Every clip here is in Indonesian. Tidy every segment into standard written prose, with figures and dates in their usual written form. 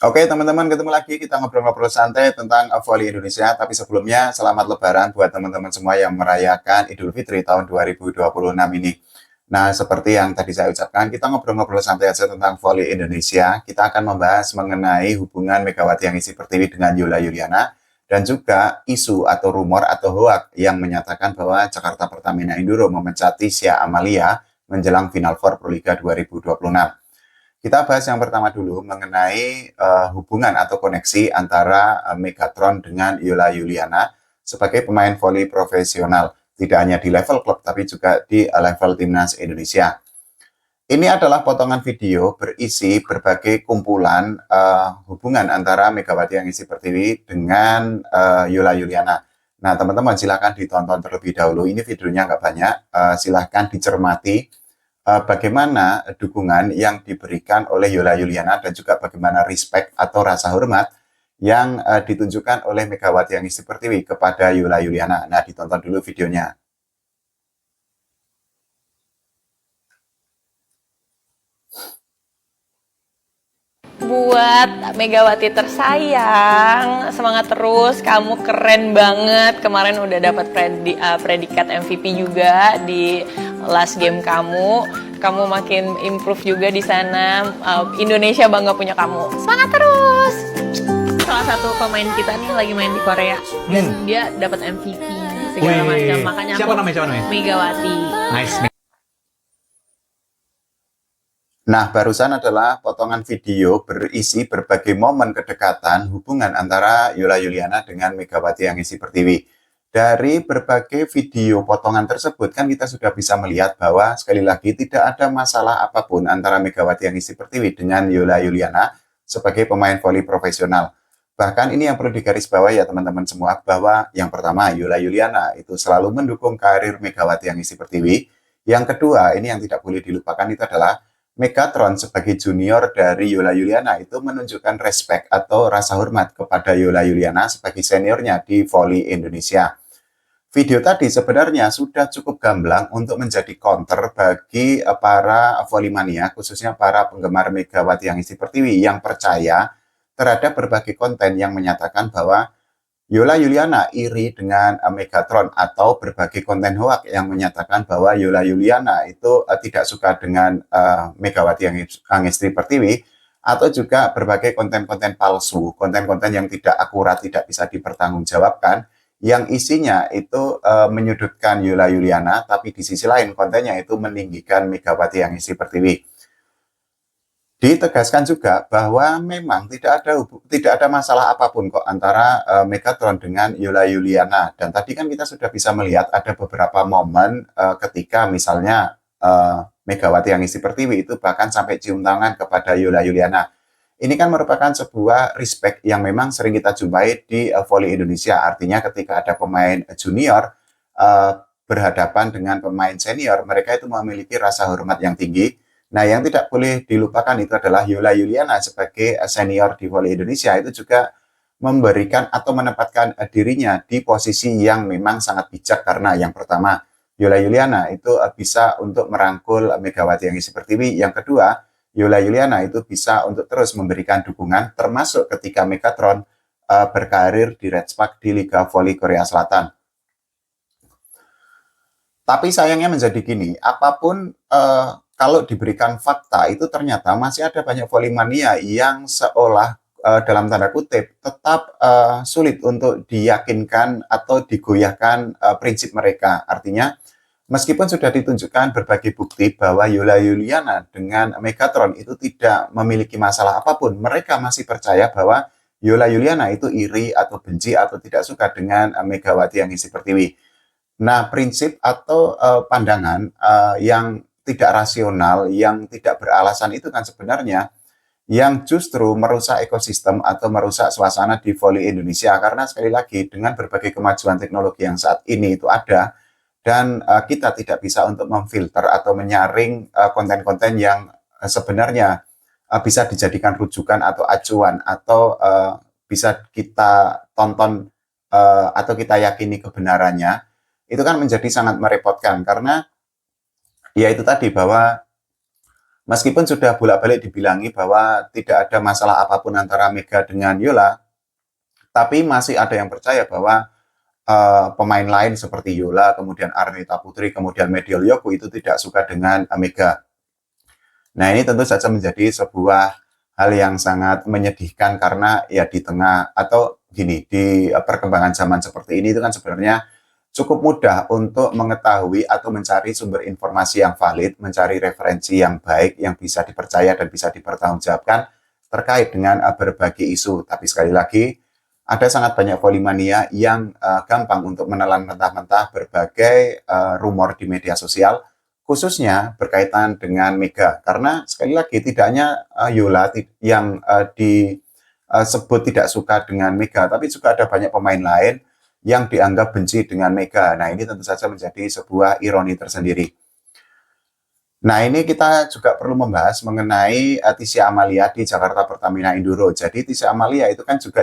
Oke teman-teman, ketemu lagi kita ngobrol-ngobrol santai tentang voli Indonesia. Tapi sebelumnya selamat Lebaran buat teman-teman semua yang merayakan Idul Fitri tahun 2026 ini. Nah, seperti yang tadi saya ucapkan, kita ngobrol-ngobrol santai aja tentang voli Indonesia. Kita akan membahas mengenai hubungan Megawati Aniesi Pertiwi dengan Yola Yuliana dan juga isu atau rumor atau hoak yang menyatakan bahwa Jakarta Pertamina Induro memecati Sia Amalia menjelang Final Four Proliga 2026. Kita bahas yang pertama dulu mengenai hubungan atau koneksi antara Megatron dengan Yola Yuliana sebagai pemain voli profesional, tidak hanya di level klub tapi juga di level timnas Indonesia. Ini adalah potongan video berisi berbagai kumpulan hubungan antara Megawati Aniesi Pertiwi dengan Yola Yuliana. Nah, teman-teman silakan ditonton terlebih dahulu. Ini videonya nggak banyak, silakan dicermati bagaimana dukungan yang diberikan oleh Yola Yuliana dan juga bagaimana respect atau rasa hormat yang ditunjukkan oleh Megawati Aniesi Pertiwi kepada Yola Yuliana. Nah, ditonton dulu videonya. Buat Megawati tersayang, semangat terus, kamu keren banget. Kemarin udah dapat predikat MVP juga di last game kamu. Kamu makin improve juga di sana. Indonesia bangga punya kamu. Semangat terus. Salah satu pemain kita nih lagi main di Korea dan dia dapat MVP segala macam. Makanya Siapa namanya? Megawati. Nice. Nah, barusan adalah potongan video berisi berbagai momen kedekatan hubungan antara Yola Yuliana dengan Megawati Aniesi Pertiwi. Dari berbagai video potongan tersebut kan kita sudah bisa melihat bahwa sekali lagi tidak ada masalah apapun antara Megawati Aniesi Pertiwi dengan Yola Yuliana sebagai pemain voli profesional. Bahkan ini yang perlu digarisbawahi ya teman-teman semua, bahwa yang pertama Yola Yuliana itu selalu mendukung karir Megawati Aniesi Pertiwi. Yang kedua, ini yang tidak boleh dilupakan itu adalah Megatron sebagai junior dari Yola Yuliana itu menunjukkan respect atau rasa hormat kepada Yola Yuliana sebagai seniornya di voli Indonesia. Video tadi sebenarnya sudah cukup gamblang untuk menjadi counter bagi para volley-mania, khususnya para penggemar Megawati Aniesi Pertiwi yang percaya terhadap berbagai konten yang menyatakan bahwa Yola Yuliana iri dengan Megatron atau berbagai konten hoak yang menyatakan bahwa Yola Yuliana itu tidak suka dengan Megawati Aniesi Pertiwi, atau juga berbagai konten-konten palsu, konten-konten yang tidak akurat, tidak bisa dipertanggungjawabkan, yang isinya itu menyudutkan Yola Yuliana, tapi di sisi lain kontennya itu meninggikan Megawati Aniesi Pertiwi. Ditegaskan juga bahwa memang tidak ada masalah apapun kok antara Megatron dengan Yola Yuliana. Dan tadi kan kita sudah bisa melihat ada beberapa momen ketika misalnya Megawati Aniesi Pertiwi itu bahkan sampai cium tangan kepada Yola Yuliana. Ini kan merupakan sebuah respect yang memang sering kita jumpai di voli Indonesia. Artinya ketika ada pemain junior berhadapan dengan pemain senior, mereka itu memiliki rasa hormat yang tinggi. Nah, yang tidak boleh dilupakan itu adalah Yola Yuliana sebagai senior di voli Indonesia itu juga memberikan atau menempatkan dirinya di posisi yang memang sangat bijak, karena yang pertama, Yola Yuliana itu bisa untuk merangkul Megawati Aniesi Pertiwi. Yang kedua, Yola Yuliana itu bisa untuk terus memberikan dukungan termasuk ketika Megatron berkarir di Red Spark di Liga Voli Korea Selatan. Tapi sayangnya menjadi gini, apapun kalau diberikan fakta itu ternyata masih ada banyak volley-mania yang seolah dalam tanda kutip tetap sulit untuk diyakinkan atau digoyahkan prinsip mereka. Artinya meskipun sudah ditunjukkan berbagai bukti bahwa Yola Yuliana dengan Megatron itu tidak memiliki masalah apapun, mereka masih percaya bahwa Yola Yuliana itu iri atau benci atau tidak suka dengan Megawati Aniesi Pertiwi. Nah, prinsip atau pandangan yang tidak rasional, yang tidak beralasan itu kan sebenarnya yang justru merusak ekosistem atau merusak suasana di voli Indonesia. Karena sekali lagi dengan berbagai kemajuan teknologi yang saat ini itu ada, dan kita tidak bisa untuk memfilter atau menyaring konten-konten yang sebenarnya bisa dijadikan rujukan atau acuan, atau bisa kita tonton atau kita yakini kebenarannya, itu kan menjadi sangat merepotkan. Karena ya itu tadi, bahwa Meskipun sudah bolak-balik dibilangi bahwa tidak ada masalah apapun antara Mega dengan Yola, tapi masih ada yang percaya bahwa pemain lain seperti Yola, kemudian Arnita Putri, kemudian Mediol Yoku itu tidak suka dengan Mega. Nah, ini tentu saja menjadi sebuah hal yang sangat menyedihkan karena ya di tengah atau gini, di perkembangan zaman seperti ini itu kan sebenarnya cukup mudah untuk mengetahui atau mencari sumber informasi yang valid, mencari referensi yang baik, yang bisa dipercaya dan bisa dipertanggungjawabkan terkait dengan berbagai isu. Tapi sekali lagi, ada sangat banyak polimania yang gampang untuk menelan mentah-mentah berbagai rumor di media sosial, khususnya berkaitan dengan Mega. Karena sekali lagi, tidak hanya Yola yang disebut tidak suka dengan Mega, tapi juga ada banyak pemain lain yang dianggap benci dengan Mega. Nah, ini tentu saja menjadi sebuah ironi tersendiri. Nah, ini kita juga perlu membahas mengenai Tisha Amalia di Jakarta Pertamina Enduro. Jadi, Tisha Amalia itu kan juga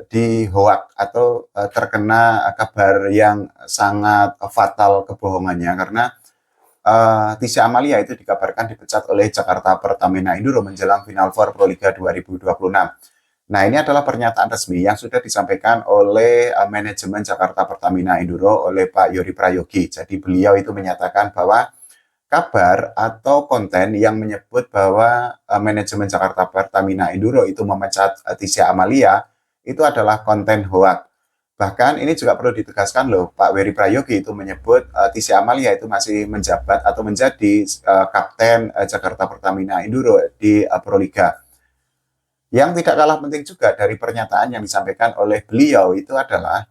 di hoak atau terkena kabar yang sangat fatal kebohongannya karena Tisha Amalia itu dikabarkan dipecat oleh Jakarta Pertamina Enduro menjelang Final Four Proliga 2026. Nah, ini adalah pernyataan resmi yang sudah disampaikan oleh manajemen Jakarta Pertamina Enduro oleh Pak Yori Prayogi. Jadi beliau itu menyatakan bahwa kabar atau konten yang menyebut bahwa manajemen Jakarta Pertamina Enduro itu memecat Tisha Amalia itu adalah konten hoak. Bahkan ini juga perlu ditegaskan loh, Pak Yori Prayogi itu menyebut Tisha Amalia itu masih menjabat atau menjadi kapten Jakarta Pertamina Enduro di Proliga. Yang tidak kalah penting juga dari pernyataan yang disampaikan oleh beliau itu adalah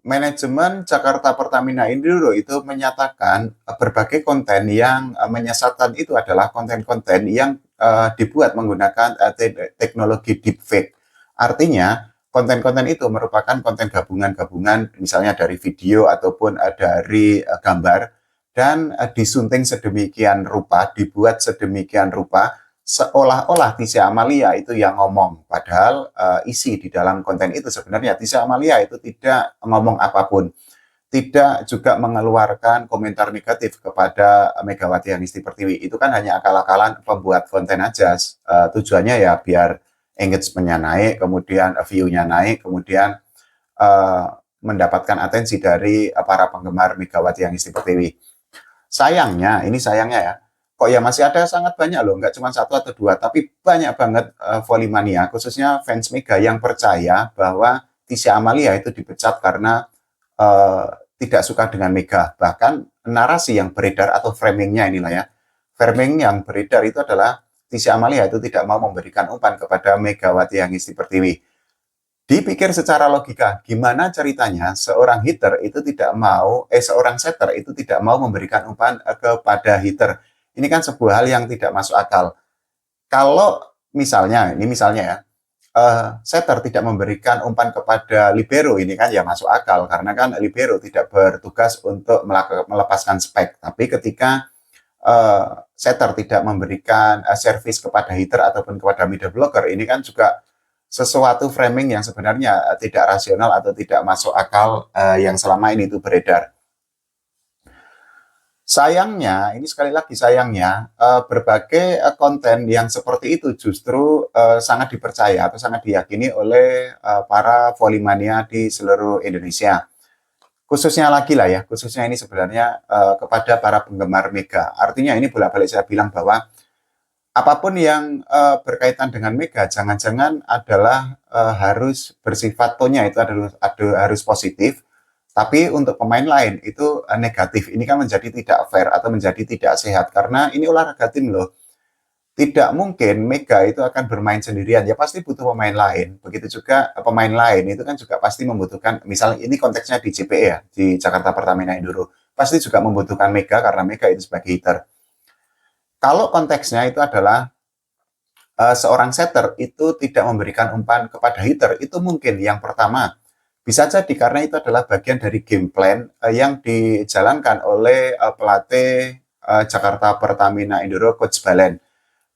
manajemen Jakarta Pertamina Enduro itu menyatakan berbagai konten yang menyesatkan itu adalah konten-konten yang dibuat menggunakan teknologi deepfake. Artinya, konten-konten itu merupakan konten gabungan-gabungan misalnya dari video ataupun dari gambar dan disunting sedemikian rupa, dibuat sedemikian rupa seolah-olah Tisha Amalia itu yang ngomong. Padahal isi di dalam konten itu sebenarnya Tisha Amalia itu tidak ngomong apapun. Tidak juga mengeluarkan komentar negatif kepada Megawati Hanisti Pertiwi. Itu kan hanya akal-akalan pembuat konten aja. Tujuannya ya biar engagement-nya naik, kemudian view-nya naik, kemudian mendapatkan atensi dari para penggemar Megawati Hanisti Pertiwi. Sayangnya, ini sayangnya ya, kok ya masih ada sangat banyak loh, nggak cuma satu atau dua, tapi banyak banget volimania, khususnya fans Mega yang percaya bahwa Tisha Amalia itu dipecat karena uh, tidak suka dengan Mega. Bahkan narasi yang beredar atau framingnya inilah ya, framing yang beredar itu adalah Tisha Amalia itu tidak mau memberikan umpan kepada Megawati Hanisti Pertiwi. Dipikir secara logika, gimana ceritanya seorang hitter itu tidak mau, seorang setter itu tidak mau memberikan umpan kepada hitter. Ini kan sebuah hal yang tidak masuk akal. Kalau misalnya, ini misalnya ya, setter tidak memberikan umpan kepada libero, ini kan ya masuk akal karena kan libero tidak bertugas untuk melepaskan spek. Tapi ketika setter tidak memberikan service kepada hitter ataupun kepada middle blocker, ini kan juga sesuatu framing yang sebenarnya tidak rasional atau tidak masuk akal yang selama ini itu beredar. Sayangnya, ini sekali lagi sayangnya, berbagai konten yang seperti itu justru sangat dipercaya atau sangat diyakini oleh para volimania di seluruh Indonesia. Khususnya lagi lah ya, khususnya ini sebenarnya kepada para penggemar Mega. Artinya ini bolak-balik saya bilang bahwa apapun yang berkaitan dengan Mega, jangan-jangan adalah harus bersifat tone-nya itu harus positif, tapi untuk pemain lain itu negatif. Ini kan menjadi tidak fair atau menjadi tidak sehat karena ini olahraga tim loh. Tidak mungkin Mega itu akan bermain sendirian. Ya pasti butuh pemain lain. Begitu juga pemain lain itu kan juga pasti membutuhkan, misalnya ini konteksnya di JPE ya, di Jakarta Pertamina Enduro. Pasti juga membutuhkan Mega karena Mega itu sebagai hitter. Kalau konteksnya itu adalah seorang setter itu tidak memberikan umpan kepada hitter, itu mungkin yang pertama. Bisa jadi karena itu adalah bagian dari game plan yang dijalankan oleh pelatih Jakarta Pertamina Enduro, Coach Balen.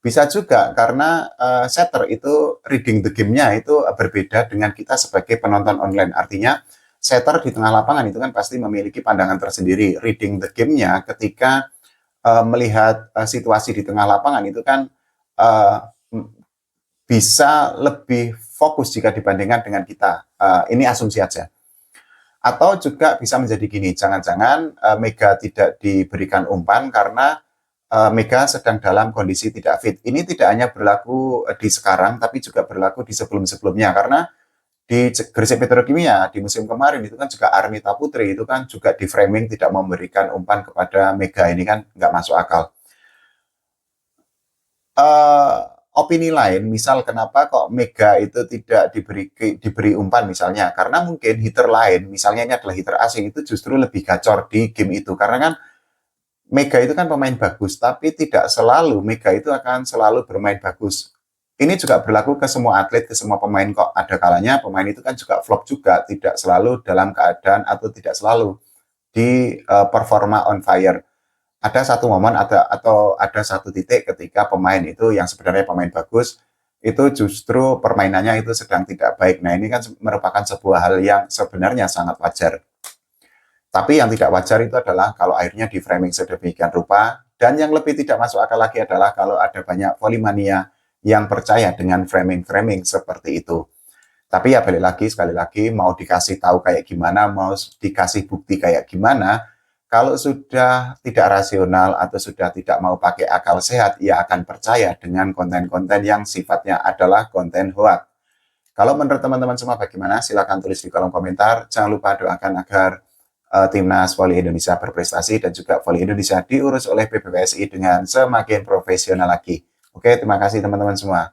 Bisa juga karena setter itu reading the game-nya itu berbeda dengan kita sebagai penonton online. Artinya setter di tengah lapangan itu kan pasti memiliki pandangan tersendiri. Reading the game-nya ketika melihat situasi di tengah lapangan itu kan uh, bisa lebih fokus jika dibandingkan dengan kita. Ini asumsi aja. Atau juga bisa menjadi gini, jangan-jangan Mega tidak diberikan umpan karena Mega sedang dalam kondisi tidak fit. Ini tidak hanya berlaku di sekarang, tapi juga berlaku di sebelum-sebelumnya. Karena di Gresik Petrokimia di musim kemarin itu kan juga Armita Putri itu kan juga di framing tidak memberikan umpan kepada Mega, ini kan nggak masuk akal. Opini lain, misal kenapa kok Mega itu tidak diberi umpan misalnya, karena mungkin hitter lain, misalnya ini adalah hitter asing, itu justru lebih gacor di game itu, karena kan Mega itu kan pemain bagus, tapi tidak selalu Mega itu akan selalu bermain bagus. Ini juga berlaku ke semua atlet, ke semua pemain kok. Ada kalanya pemain itu kan juga flop juga, tidak selalu dalam keadaan atau tidak selalu di performa on fire. Ada satu momen atau ada satu titik ketika pemain itu yang sebenarnya pemain bagus, itu justru permainannya itu sedang tidak baik. Nah, ini kan merupakan sebuah hal yang sebenarnya sangat wajar. Tapi yang tidak wajar itu adalah kalau akhirnya di framing sedemikian rupa, dan yang lebih tidak masuk akal lagi adalah kalau ada banyak volley-mania yang percaya dengan framing-framing seperti itu. Tapi ya balik lagi, sekali lagi, mau dikasih tahu kayak gimana, mau dikasih bukti kayak gimana, kalau sudah tidak rasional atau sudah tidak mau pakai akal sehat, ia akan percaya dengan konten-konten yang sifatnya adalah konten hoax. Kalau menurut teman-teman semua bagaimana? Silakan tulis di kolom komentar. Jangan lupa doakan agar Timnas Voli Indonesia berprestasi dan juga Voli Indonesia diurus oleh PBVSI dengan semakin profesional lagi. Oke, terima kasih teman-teman semua.